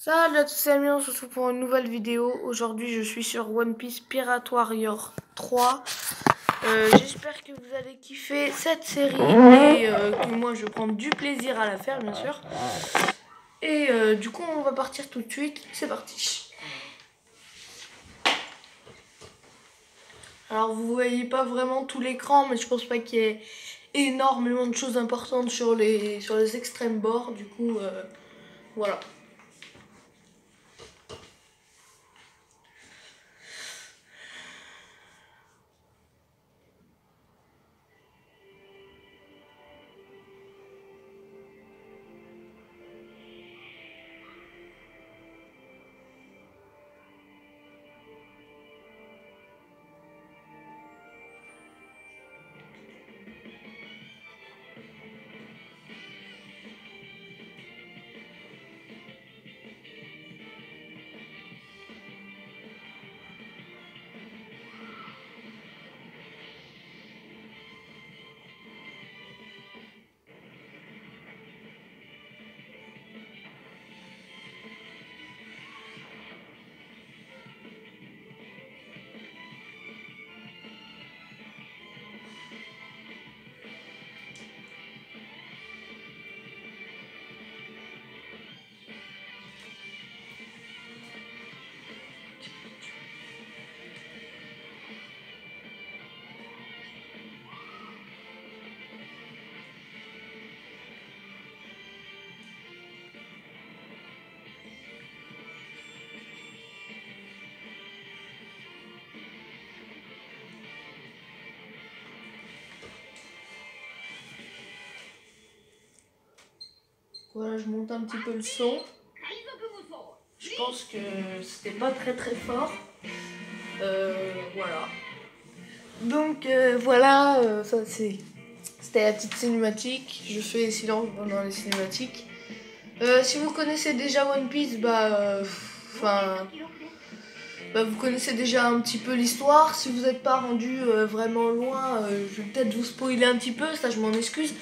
Salut à tous les amis, on se retrouve pour une nouvelle vidéo. Aujourd'hui je suis sur One Piece Pirate Warrior 3. J'espère que vous allez kiffer cette série et que moi je prends du plaisir à la faire bien sûr. Et du coup on va partir tout de suite, c'est parti. Alors vous voyez pas vraiment tout l'écran, mais je pense pas qu'il y ait énormément de choses importantes sur les extrêmes bords, du coup voilà. Voilà, je monte un petit peu le son. Je pense que c'était pas très fort. Voilà. Donc voilà, ça c'était la petite cinématique. Je fais silence pendant les cinématiques. Si vous connaissez déjà One Piece, vous connaissez déjà un petit peu l'histoire. Si vous n'êtes pas rendu vraiment loin, je vais peut-être vous spoiler un petit peu, ça je m'en excuse.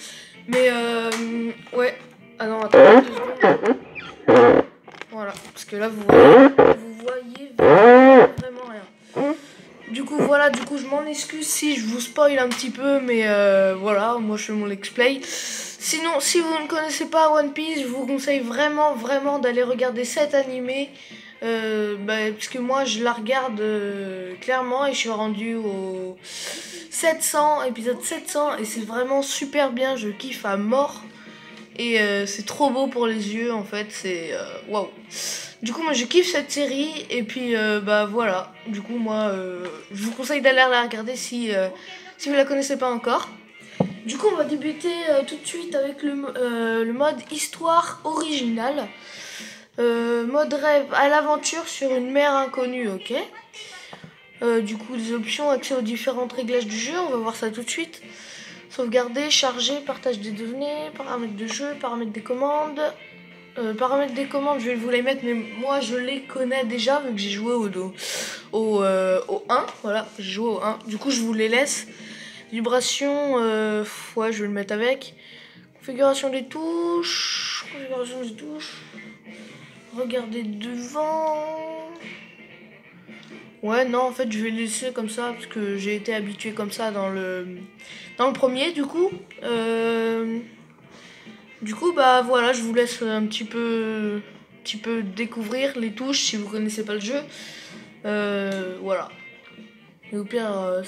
Mais ouais. Ah non, attends 2 secondes. Voilà, parce que là vous voyez vraiment rien. Du coup voilà, je m'en excuse si je vous spoil un petit peu, mais voilà, moi je fais mon let's play. Sinon, si vous ne connaissez pas One Piece, je vous conseille vraiment d'aller regarder cet animé. Parce que moi je la regarde clairement et je suis rendu au 700, épisode 700, et c'est vraiment super bien, je kiffe à mort. Et c'est trop beau pour les yeux en fait, c'est waouh. Du coup moi je kiffe cette série et puis voilà. Du coup moi je vous conseille d'aller la regarder si vous la connaissez pas encore. Du coup on va débuter tout de suite avec le mode histoire originale. Mode rêve à l'aventure sur une mer inconnue, ok. Du coup les options, accès aux différentes réglages du jeu, on va voir ça tout de suite. Sauvegarder, charger, partage des données, paramètres de jeu, paramètres des commandes. Paramètres des commandes, je vais vous les mettre, mais moi je les connais déjà vu que j'ai joué au 1. Voilà, j'ai joué au 1. Du coup, je vous les laisse. Vibration, ouais, je vais le mettre avec. Configuration des touches. Regardez devant. Ouais, non, en fait, je vais le laisser comme ça parce que j'ai été habitué comme ça dans le premier, du coup. Du coup, voilà, je vous laisse un petit peu découvrir les touches si vous connaissez pas le jeu. Voilà. Et au pire,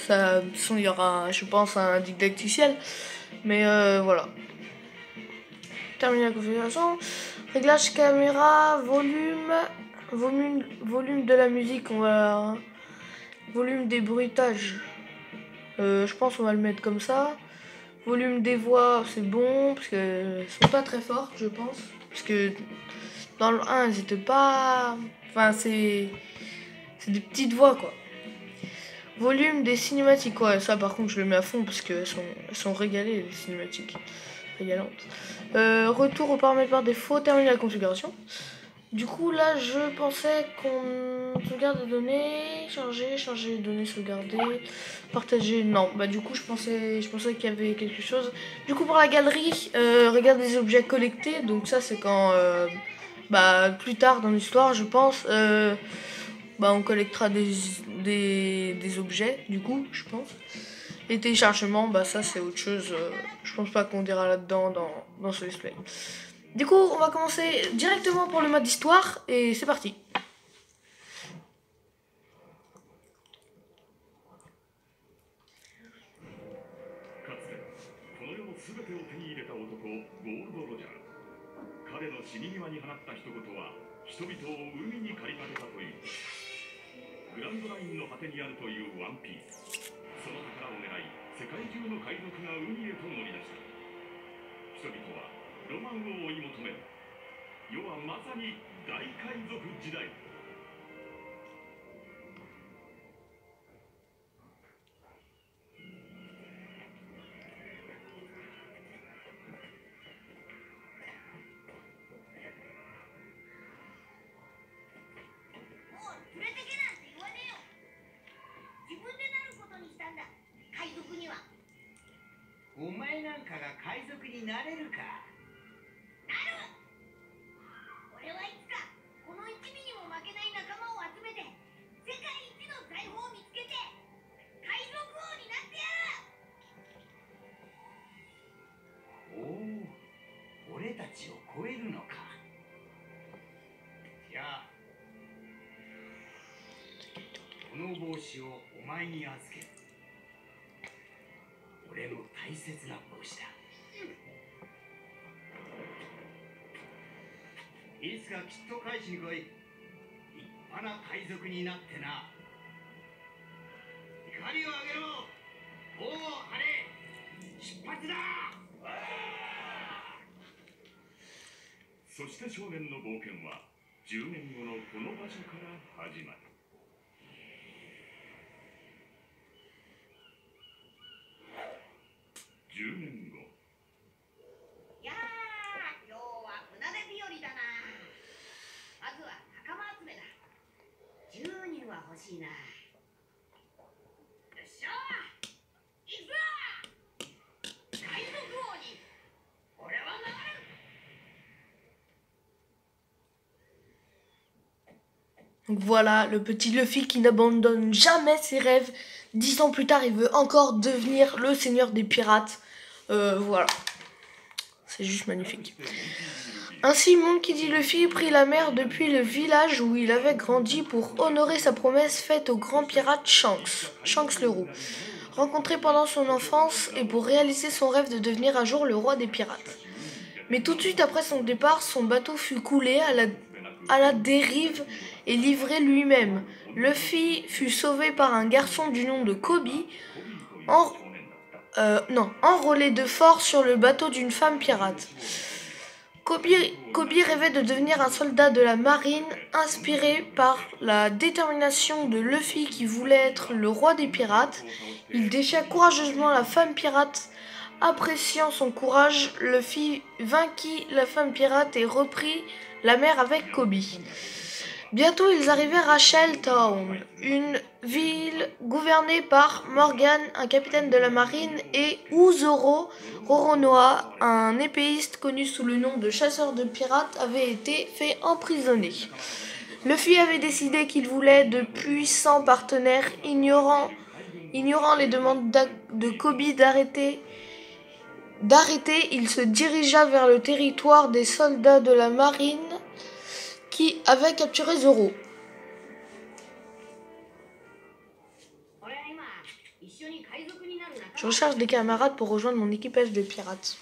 il y aura, je pense, un didacticiel. Mais voilà. Terminer la configuration. Réglage caméra, volume de la musique, volume des bruitages. Je pense qu'on va le mettre comme ça. Volume des voix, c'est bon, parce qu'elles sont pas très fortes, je pense. Parce que dans le 1, elles étaient pas... Enfin, c'est des petites voix, quoi. Volume des cinématiques, ouais, ça par contre, je le mets à fond, parce qu'elles sont régalées, les cinématiques. Régalantes. Retour au paramètres par défaut, terminer la configuration. Du coup, là, je pensais qu'on sauvegarde les données, changer les données, sauvegarder, partager. Non, du coup, je pensais qu'il y avait quelque chose. Du coup, pour la galerie, regarde les objets collectés. Donc ça, c'est quand bah, plus tard dans l'histoire, je pense, bah, on collectera des objets, du coup, je pense. Et téléchargement, bah, ça, c'est autre chose. Je pense pas qu'on dira là-dedans dans ce display. Du coup, on va commencer directement pour le mode histoire, et c'est parti. Donc voilà, le petit Luffy qui n'abandonne jamais ses rêves. 10 ans plus tard, il veut encore devenir le seigneur des pirates. Voilà. C'est juste magnifique. Ainsi, Monkey D. Luffy prit la mer depuis le village où il avait grandi pour honorer sa promesse faite au grand pirate Shanks le Roux, rencontré pendant son enfance et pour réaliser son rêve de devenir un jour le roi des pirates. Mais tout de suite après son départ, son bateau fut coulé à la dérive et livré lui-même. Luffy fut sauvé par un garçon du nom de Kobe, enrôlé de force sur le bateau d'une femme pirate. Kobe rêvait de devenir un soldat de la marine, inspiré par la détermination de Luffy qui voulait être le roi des pirates. Il défia courageusement la femme pirate. Appréciant son courage, Luffy vainquit la femme pirate et reprit la mer avec Kobe. Bientôt, ils arrivèrent à Shell Town, une ville gouvernée par Morgan, un capitaine de la marine, et Zoro Roronoa, un épéiste connu sous le nom de chasseur de pirates, avait été fait emprisonner. Luffy avait décidé qu'il voulait de puissants partenaires, ignorant les demandes de Kobe d'arrêter, il se dirigea vers le territoire des soldats de la marine qui avait capturé Zoro. Je recherche des camarades pour rejoindre mon équipage de pirates.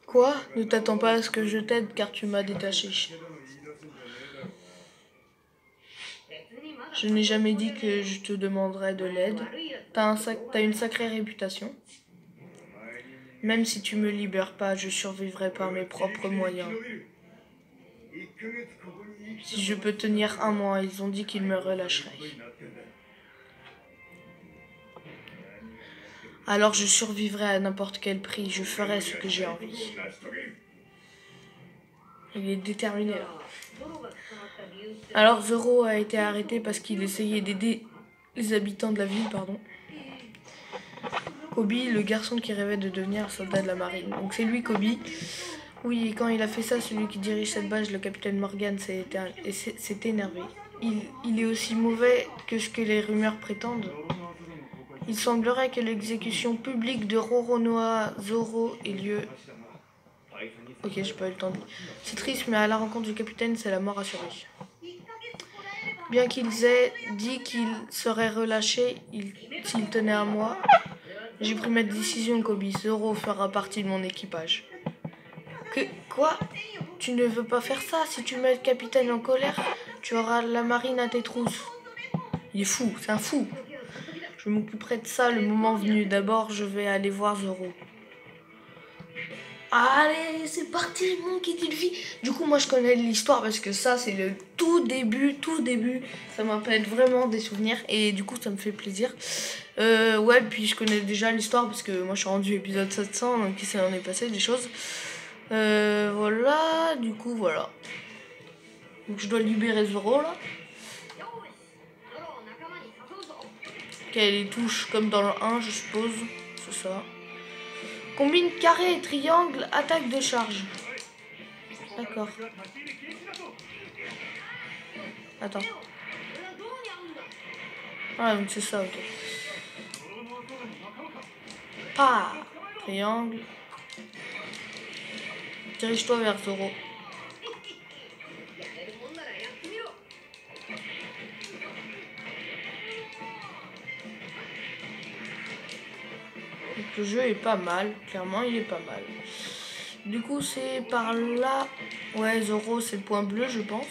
Quoi ? Ne t'attends pas à ce que je t'aide car tu m'as détaché. Je n'ai jamais dit que je te demanderais de l'aide. T'as une sacrée réputation. Même si tu me libères pas, je survivrai par mes propres moyens. Si je peux tenir un mois, ils ont dit qu'ils me relâcheraient. Alors je survivrai à n'importe quel prix, je ferai ce que j'ai envie. Il est déterminé là. Alors Zoro a été arrêté parce qu'il essayait d'aider les habitants de la ville, Kobe, le garçon qui rêvait de devenir un soldat de la marine. Donc c'est lui, Kobe. Oui, et quand il a fait ça, celui qui dirige cette base, le capitaine Morgan, s'est énervé. Il est aussi mauvais que ce que les rumeurs prétendent. Il semblerait que l'exécution publique de Roronoa Zoro ait lieu. Ok, j'ai pas eu le temps de... C'est triste, mais à la rencontre du capitaine, c'est la mort assurée. Bien qu'ils aient dit qu'ils seraient relâchés s'ils tenaient à moi, j'ai pris ma décision, Kobe. Zoro fera partie de mon équipage. Quoi? Tu ne veux pas faire ça? Si tu mets le capitaine en colère, tu auras la marine à tes trousses. Il est fou, c'est un fou. Je m'occuperai de ça le moment venu. D'abord, je vais aller voir Zoro. Allez, c'est parti, mon kit de vie. Du coup, moi, je connais l'histoire parce que ça, c'est le tout début. Ça m'appelle vraiment des souvenirs et du coup, ça me fait plaisir. Ouais, puis je connais déjà l'histoire parce que moi, je suis rendu épisode 700, donc il s'en est passé des choses. Voilà, du coup, voilà. Donc, je dois libérer Zoro, là. Ok, les touches comme dans le 1, je suppose. C'est ça. Combine carré et triangle, attaque de charge. D'accord. Attends. Ah, donc c'est ça, ok. Pas. Triangle. Dirige-toi vers Zoro. Donc le jeu est pas mal. Clairement, il est pas mal. Du coup, c'est par là. Ouais, Zoro, c'est le point bleu, je pense.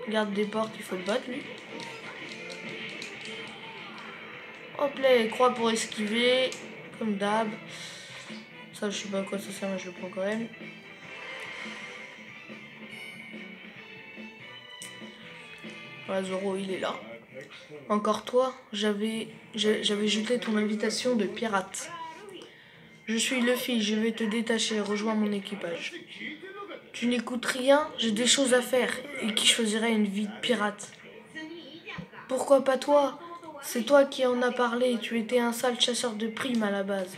Garde des portes, il faut le battre, lui. Hop là, croix pour esquiver. Comme d'hab. Ça, je sais pas à quoi ça sert, mais je le prends quand même. Voilà, Zoro, il est là. Encore toi, j'avais jeté ton invitation de pirate. Je suis Luffy, je vais te détacher, rejoins mon équipage. Tu n'écoutes rien, j'ai des choses à faire. Et qui choisirait une vie de pirate? Pourquoi pas toi? C'est toi qui en as parlé, tu étais un sale chasseur de primes à la base.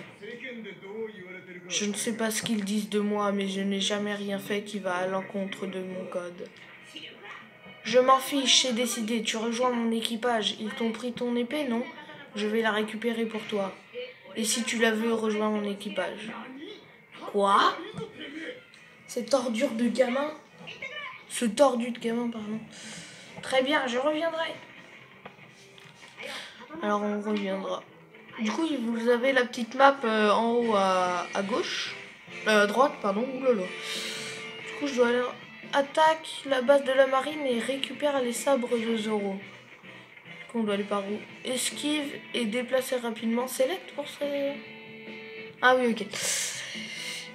Je ne sais pas ce qu'ils disent de moi, mais je n'ai jamais rien fait qui va à l'encontre de mon code. Je m'en fiche, c'est décidé, tu rejoins mon équipage. Ils t'ont pris ton épée, non? Je vais la récupérer pour toi. Et si tu la veux, rejoins mon équipage. Quoi? Cette ordure de gamin? Ce tordu de gamin, pardon. Très bien, je reviendrai. Alors on reviendra. Du coup, vous avez la petite map en haut à gauche. À droite, pardon. Oulala. Du coup, je dois aller... Attaque la base de la marine et récupère les sabres de Zoro. Du coup, on doit aller par où? Esquive et déplacer rapidement. Select pour ce... Ah oui, ok.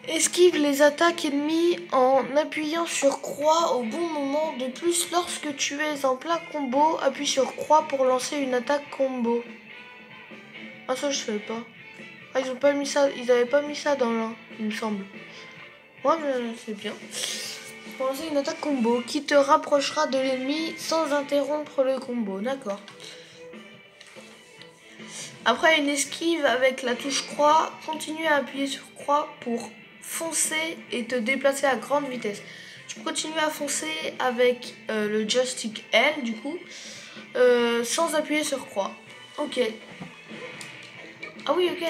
Esquive les attaques ennemies en appuyant sur croix au bon moment. De plus, lorsque tu es en plein combo, appuie sur croix pour lancer une attaque combo. Ah ça je savais pas. Ah ils ont pas mis ça, ils avaient pas mis ça dans l'un, il me semble. Ouais mais c'est bien. Pour lancer une attaque combo qui te rapprochera de l'ennemi sans interrompre le combo, d'accord. Après une esquive avec la touche croix, continue à appuyer sur croix pour foncer et te déplacer à grande vitesse. Tu peux continuer à foncer avec le joystick L du coup, sans appuyer sur croix. Ok. Ah oui, ok.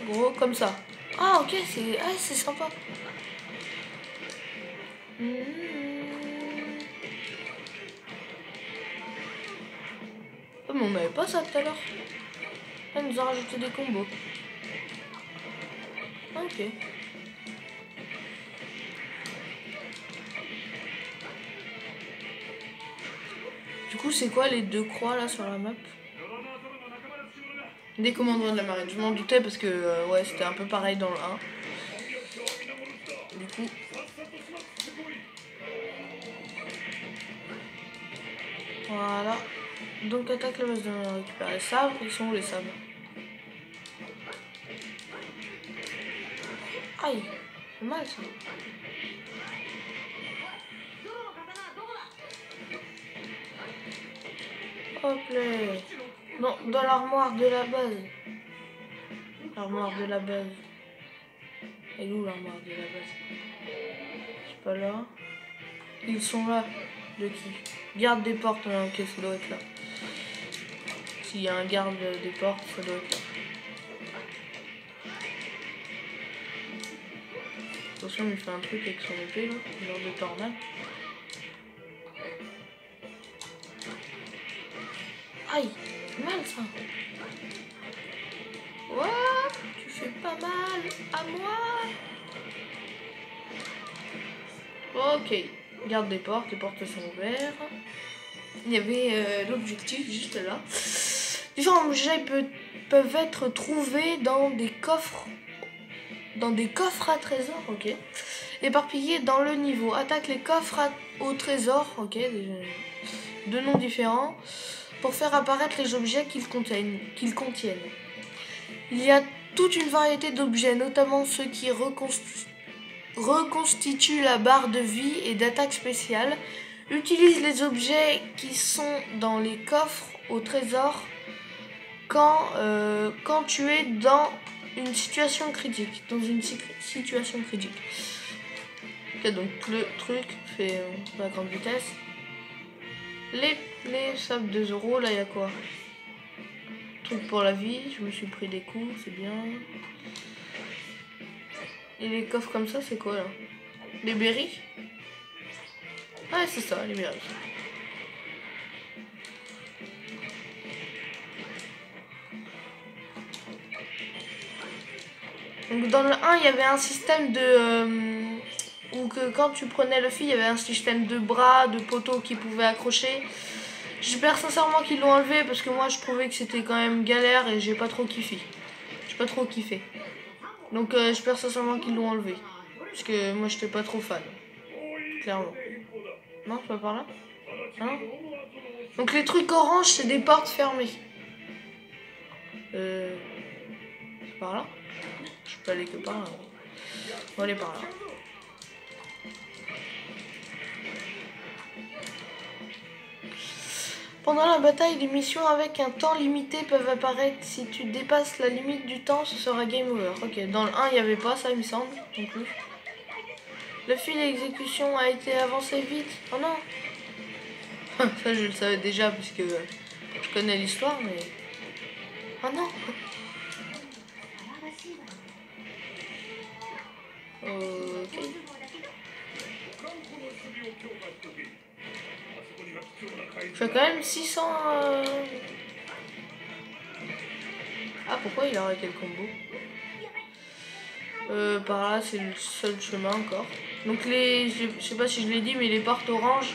Gros, comme ça. Ah ok, c'est sympa. Oh, mais on n'avait pas ça tout à l'heure. Elle nous a rajouté des combos. Ok. Du coup, c'est quoi les deux croix là sur la map? Des commandements de la marine. Je m'en doutais parce que ouais, c'était un peu pareil dans le 1. Du coup. Voilà. Donc attaque la base de récupérer les sabres. Ils sont où les sabres? Aïe, c'est mal ça. Hop là. Non, dans l'armoire de la base. L'armoire de la base. Elle est où l'armoire de la base? C'est pas là. Ils sont là. De qui? Garde des portes. Ah, ok, ça doit être là. S'il y a un garde des portes, ça doit être là. Attention, il fait un truc avec son épée là. Genre de tornade. Aïe, c'est mal ça. What? Tu fais pas mal à moi. Ok, garde des portes, les portes sont ouvertes. Il y avait l'objectif juste là. Différents objets peuvent être trouvés dans des coffres. Dans des coffres à trésors, ok. Éparpillés dans le niveau. Attaque les coffres au trésor, ok. Deux noms différents. Pour faire apparaître les objets qu'ils contiennent. Il y a toute une variété d'objets, notamment ceux qui reconstituent la barre de vie et d'attaque spéciale. Utilise les objets qui sont dans les coffres au trésor quand tu es dans une situation critique. Ok, donc le truc fait la grande vitesse. Les sables 2 €, là il y a quoi? Truc pour la vie, je me suis pris des coups, c'est bien. Et les coffres comme ça, c'est quoi là? Les berries? Ouais, c'est ça, les berries. Donc dans le 1, il y avait un système de... où que quand tu prenais le fil, il y avait un système de bras, de poteaux qui pouvaient accrocher. J'espère sincèrement qu'ils l'ont enlevé parce que moi je trouvais que c'était quand même galère et j'ai pas trop kiffé. Donc j'espère sincèrement qu'ils l'ont enlevé. Parce que moi j'étais pas trop fan. Clairement. Non, c'est pas par là? Hein? Donc les trucs orange, c'est des portes fermées. C'est par là? Je peux aller que par là. On va aller par là. Pendant la bataille, des missions avec un temps limité peuvent apparaître. Si tu dépasses la limite du temps, ce sera game over. Ok, dans le 1, il n'y avait pas ça, il me semble, non plus. Le fil d'exécution a été avancé vite. Oh non. Ça, je le savais déjà, puisque je connais l'histoire, mais... Oh non. Ok. Je fais quand même 600... Ah, pourquoi il a arrêté le combo? Par là, c'est le seul chemin encore. Donc je sais pas si je l'ai dit, mais les portes oranges,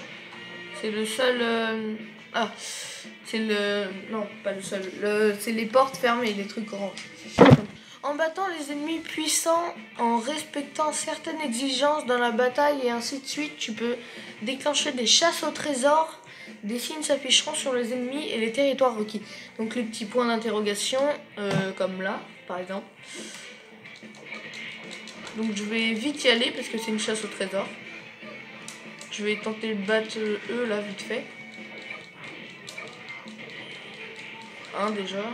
c'est le seul... Ah, c'est le... Non, pas le seul. C'est les portes fermées, les trucs oranges. En battant les ennemis puissants, en respectant certaines exigences dans la bataille et ainsi de suite, tu peux déclencher des chasses au trésor. Des signes s'afficheront sur les ennemis et les territoires requis. Donc les petits points d'interrogation, comme là, par exemple. Donc je vais vite y aller parce que c'est une chasse au trésor. Je vais tenter de battre eux là vite fait. Un déjà.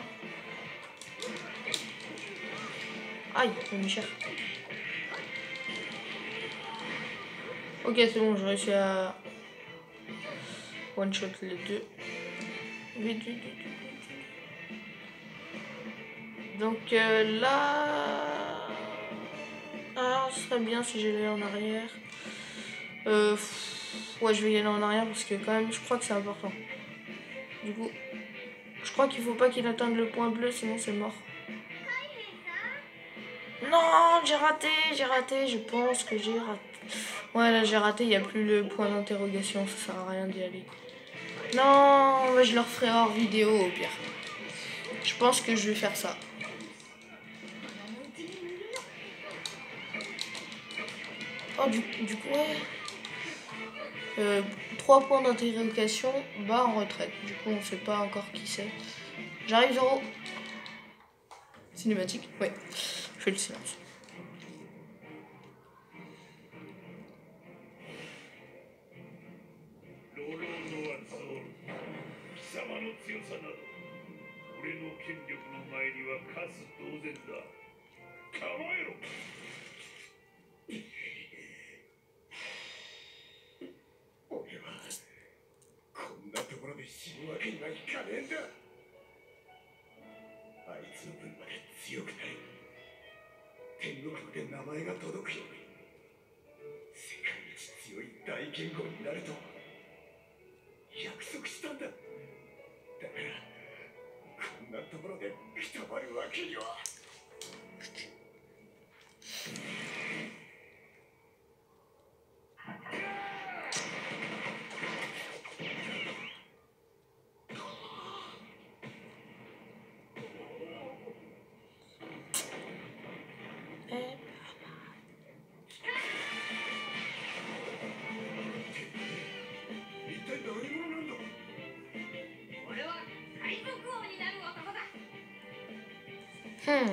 Aïe, on est cher. Ok, c'est bon, j'ai réussi à one shot les deux. Vite. Donc là... Ah, ce serait bien si j'allais en arrière. Ouais, je vais y aller en arrière parce que quand même, je crois que c'est important. Du coup, je crois qu'il faut pas qu'il atteigne le point bleu, sinon c'est mort. Non, j'ai raté, je pense que j'ai raté. Ouais, là j'ai raté, il n'y a plus le point d'interrogation, ça sert à rien d'y aller. Non, mais je leur ferai hors vidéo au pire. Je pense que je vais faire ça. Oh, du coup, ouais. 3 points d'interrogation, bas en retraite. Du coup, on sait pas encore qui c'est. J'arrive, Zoro. Cinématique? Ouais. Je fais le silence.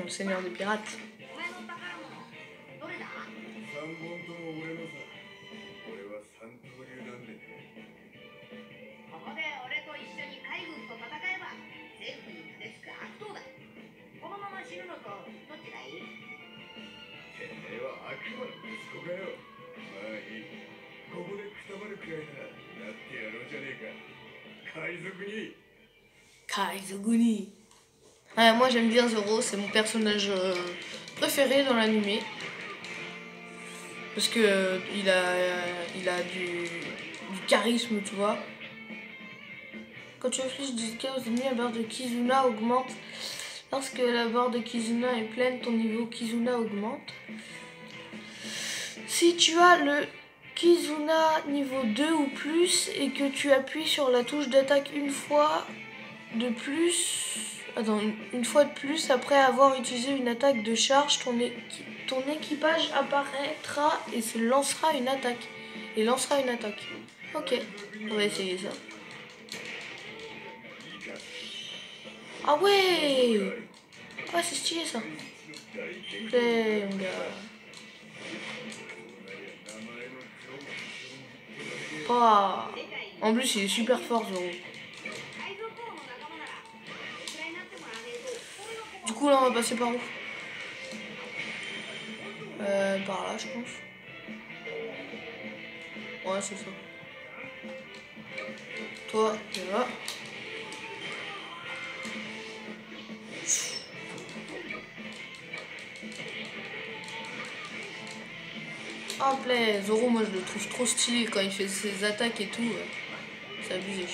Seigneur des pirates. Kaizuguni. Ouais, moi j'aime bien Zoro, c'est mon personnage préféré dans l'anime. Parce que il a du charisme, tu vois. Quand tu infliges du dégâts aux ennemis à bord de Kizuna augmente. Lorsque la barre de Kizuna est pleine, ton niveau Kizuna augmente. Si tu as le Kizuna niveau 2 ou plus et que tu appuies sur la touche d'attaque une fois de plus après avoir utilisé une attaque de charge, ton équipage apparaîtra et se lancera une attaque. Ok, on va essayer ça. Ah ouais! Ah, c'est stylé ça. Oh. En plus, il est super fort, Zoro. Du coup, là, on va passer par où? Par là, je pense. Ouais, c'est ça. Toi, t'es là. Hop là, Zoro, moi je le trouve trop stylé quand il fait ses attaques et tout. C'est abusé.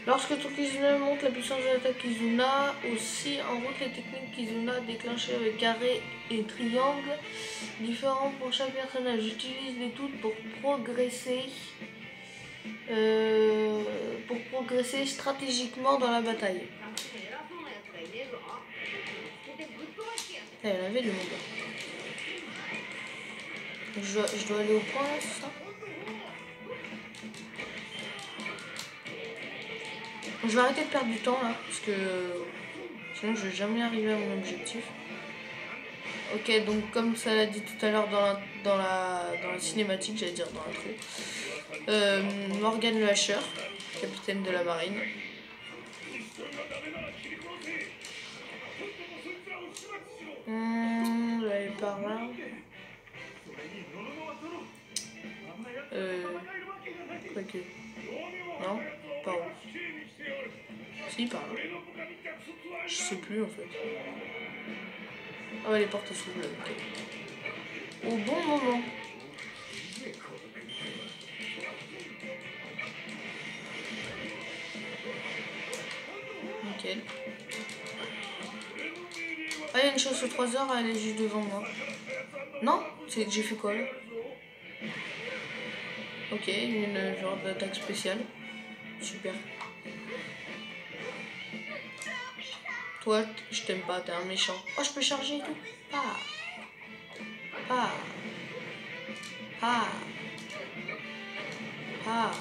Lorsque ton Kizuna monte la puissance de l'attaque Kizuna, aussi en route les techniques Kizuna déclenchées avec carré et triangle, différents pour chaque personnage. J'utilise les toutes pour progresser stratégiquement dans la bataille. Elle avait le monde. Je dois aller au point là, c'est ça? Je vais arrêter de perdre du temps là, parce que sinon je vais jamais arriver à mon objectif. Ok, donc comme ça l'a dit tout à l'heure dans la cinématique, j'allais dire dans l'intro, Morgan le Hacheur, capitaine de la marine. Je vais aller par là. Quoique. Non, par où? Si, par là. Je sais plus en fait. Ah ouais, les portes s'ouvrent là. Okay. Au bon moment. Nickel. Ah, il y a une chose sur 3 heures, elle est juste devant moi. Non? C'est que j'ai fait quoi là? Ok, une genre d'attaque spéciale. Super. Toi, je t'aime pas, t'es un méchant. Oh, je peux charger et tout. Ah. Ah. Ah. Ah.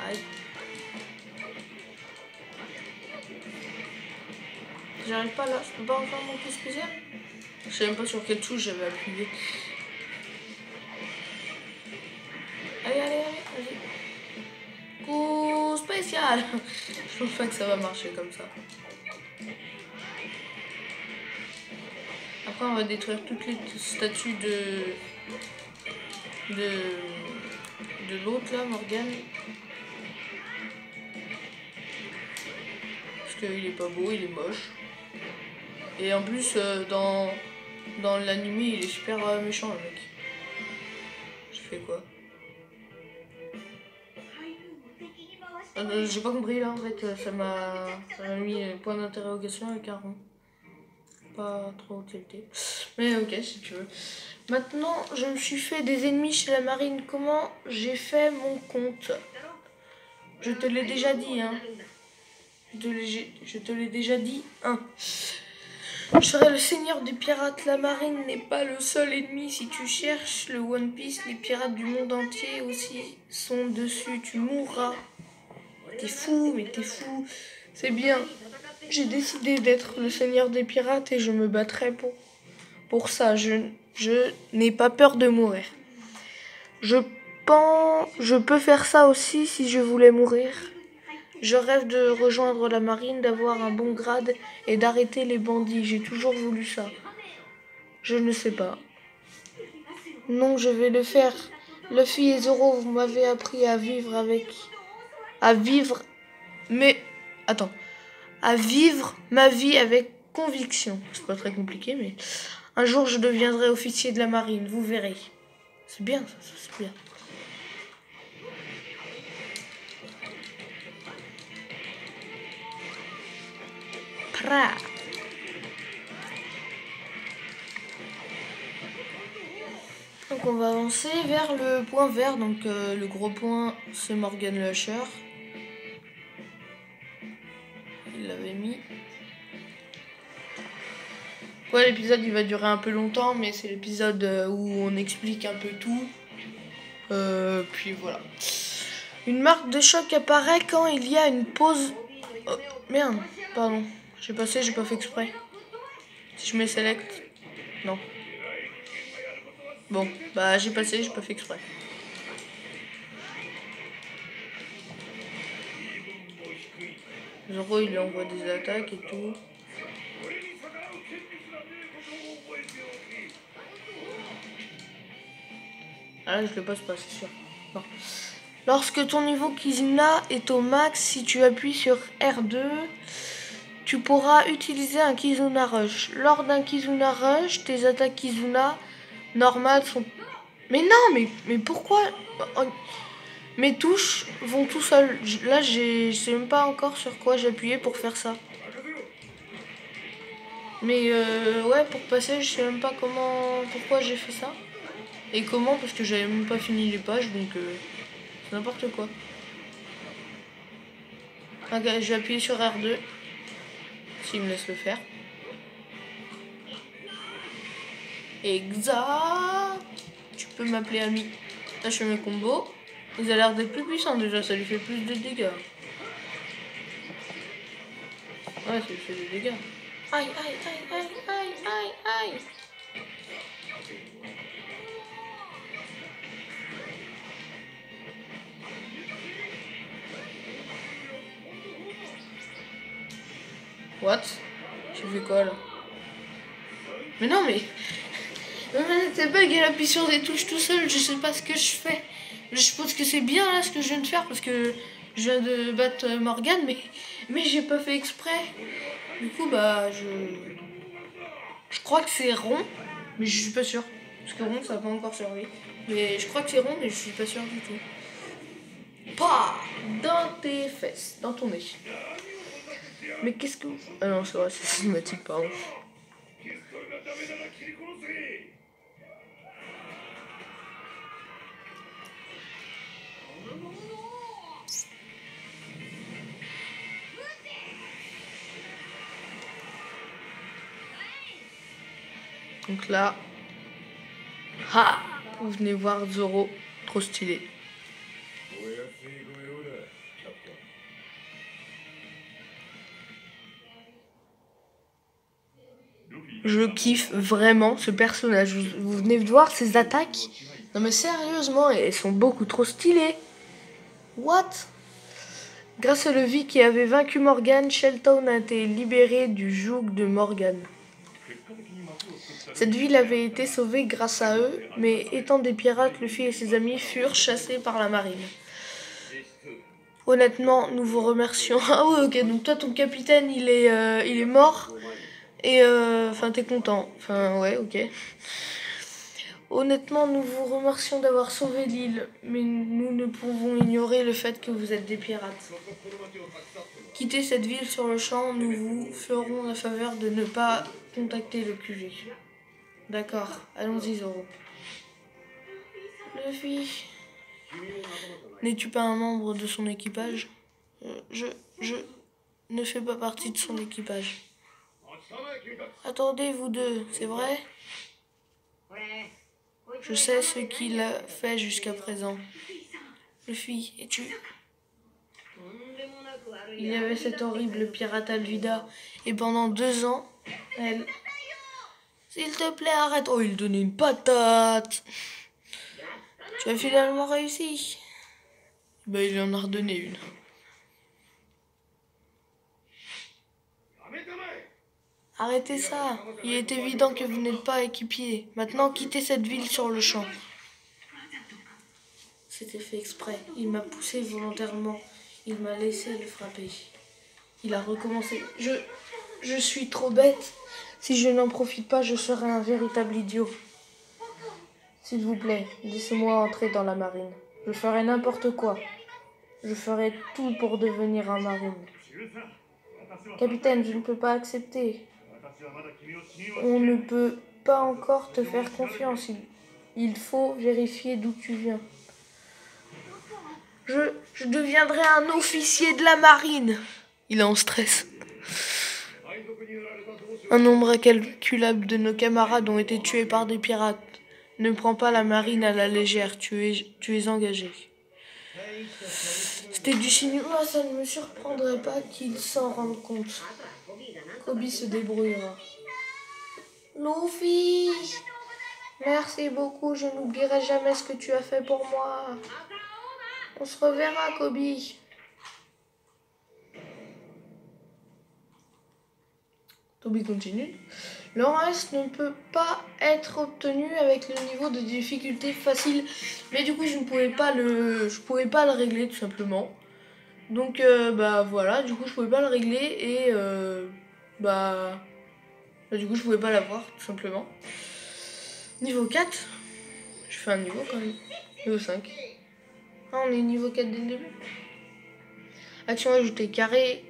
Aïe. j'arrive pas là, je peux pas refaire mon coup spécial. Je sais même pas sur quelle touche j'avais appuyé. Allez, allez, allez, vas-y. Coup spécial. Je pense pas que ça va marcher comme ça. Après on va détruire toutes les statues de l'autre là, Morgane. Parce qu'il est pas beau, il est moche. Et en plus dans l'anime il est super méchant le mec. Je fais quoi? J'ai pas compris là en fait, ça m'a mis point d'interrogation avec un rond. Pas trop tilté. Mais ok si tu veux. Maintenant je me suis fait des ennemis chez la marine. Comment j'ai fait mon compte? Je te l'ai déjà dit hein. Je te l'ai déjà dit hein. Je serai le seigneur des pirates. La marine n'est pas le seul ennemi. Si tu cherches le One Piece, les pirates du monde entier aussi sont dessus. Tu mourras. T'es fou, mais t'es fou. C'est bien. J'ai décidé d'être le seigneur des pirates et je me battrai pour ça. Je n'ai pas peur de mourir. Je peux faire ça aussi si je voulais mourir. Je rêve de rejoindre la marine, d'avoir un bon grade et d'arrêter les bandits. J'ai toujours voulu ça. Je ne sais pas. Non, je vais le faire. Luffy et Zoro, vous m'avez appris à vivre avec... À vivre... Mais... Attends. À vivre ma vie avec conviction. C'est pas très compliqué, mais... Un jour, je deviendrai officier de la marine. Vous verrez. C'est bien, ça c'est bien. Pra. Donc on va avancer vers le point vert. Donc le gros point, c'est Morgan le Hacheur. Il l'avait mis. Ouais, l'épisode il va durer un peu longtemps, mais c'est l'épisode où on explique un peu tout. Puis voilà. Une marque de choc apparaît quand il y a une pause. Oh, merde, pardon. J'ai passé, j'ai pas fait exprès. Si je mets select, non. Bon, bah j'ai passé, j'ai pas fait exprès. Zoro il lui envoie des attaques et tout. Ah là je le passe pas, c'est sûr. Non. Lorsque ton niveau Kizuna est au max, si tu appuies sur R2, tu pourras utiliser un Kizuna Rush. Lors d'un Kizuna Rush, tes attaques Kizuna normales sont... Mais non, mais pourquoi mes touches vont tout seul? Là, je sais même pas encore sur quoi j'ai appuyé pour faire ça. Mais ouais, pour passer, je sais même pas pourquoi j'ai fait ça. Et comment, parce que j'avais même pas fini les pages, donc c'est n'importe quoi. Ok, je vais appuyer sur R2. S'il me laisse le faire. Exact. Tu peux m'appeler ami. Là, je fais mes combos. Il a l'air d'être plus puissant déjà, ça lui fait plus de dégâts. Ouais, ça lui fait des dégâts. Aïe, aïe, aïe, aïe, aïe, aïe, aïe. What? J'ai fait quoi là? Mais non, mais... C'est bug, elle appuie sur des touches tout seul, je sais pas ce que je fais. Je pense que c'est bien là ce que je viens de faire parce que je viens de battre Morgane, mais j'ai pas fait exprès. Du coup, bah, je crois que c'est rond, mais je suis pas sûr. Parce que rond, ça n'a pas encore servi. Mais je crois que c'est rond, mais je suis pas sûr du tout. Pah! Dans tes fesses, dans ton nez. Mais qu'est-ce que... Ah non, c'est vrai, c'est cinématique, pardon. Donc là... Ha! Vous venez voir Zoro, trop stylé. je kiffe vraiment ce personnage. Vous venez de voir ses attaques? Non mais sérieusement, elles sont beaucoup trop stylées. What? Grâce à Levi qui avait vaincu Morgan, Sheltown a été libéré du joug de Morgan. Cette ville avait été sauvée grâce à eux, mais étant des pirates, Luffy et ses amis furent chassés par la marine. Honnêtement, nous vous remercions. Ah oui, ok, donc toi, ton capitaine, il est mort. Et enfin, t'es content. Enfin, ouais, ok. Honnêtement, nous vous remercions d'avoir sauvé l'île, mais nous ne pouvons ignorer le fait que vous êtes des pirates. Quittez cette ville sur le champ, nous vous ferons la faveur de ne pas contacter le QG. D'accord, allons-y Zoro. Luffy, n'es-tu pas un membre de son équipage? Je ne fais pas partie de son équipage. Attendez, vous deux, c'est vrai? Je sais ce qu'il a fait jusqu'à présent. Luffy, es-tu? Il y avait cette horrible pirate Alvida, et pendant 2 ans, elle... S'il te plaît, arrête. Oh, il donnait une patate. Tu as finalement réussi. Ben, il en a redonné une. Arrêtez ça. Il est évident que vous n'êtes pas équipier. Maintenant, quittez cette ville sur le champ. C'était fait exprès. Il m'a poussé volontairement. Il m'a laissé le frapper. Il a recommencé. Je suis trop bête. Si je n'en profite pas, je serai un véritable idiot. S'il vous plaît, laissez-moi entrer dans la marine. Je ferai n'importe quoi. Je ferai tout pour devenir un marine. Capitaine, je ne peux pas accepter. On ne peut pas encore te faire confiance. Il faut vérifier d'où tu viens. Je deviendrai un officier de la marine. Il est en stress. Un nombre incalculable de nos camarades ont été tués par des pirates. Ne prends pas la marine à la légère, tu es engagé. C'était du cinéma, ça ne me surprendrait pas qu'ils s'en rendent compte. Kobe se débrouillera. Luffy, merci beaucoup, je n'oublierai jamais ce que tu as fait pour moi. On se reverra, Kobe. Toby continue. Le reste ne peut pas être obtenu avec le niveau de difficulté facile. Mais du coup, je pouvais pas le régler tout simplement. Donc, bah voilà, du coup, je pouvais pas le régler et du coup, je pouvais pas l'avoir tout simplement. Niveau 4. Je fais un niveau quand même. Niveau 5. Ah, on est niveau 4 dès le début. Action ajoutée. Carré.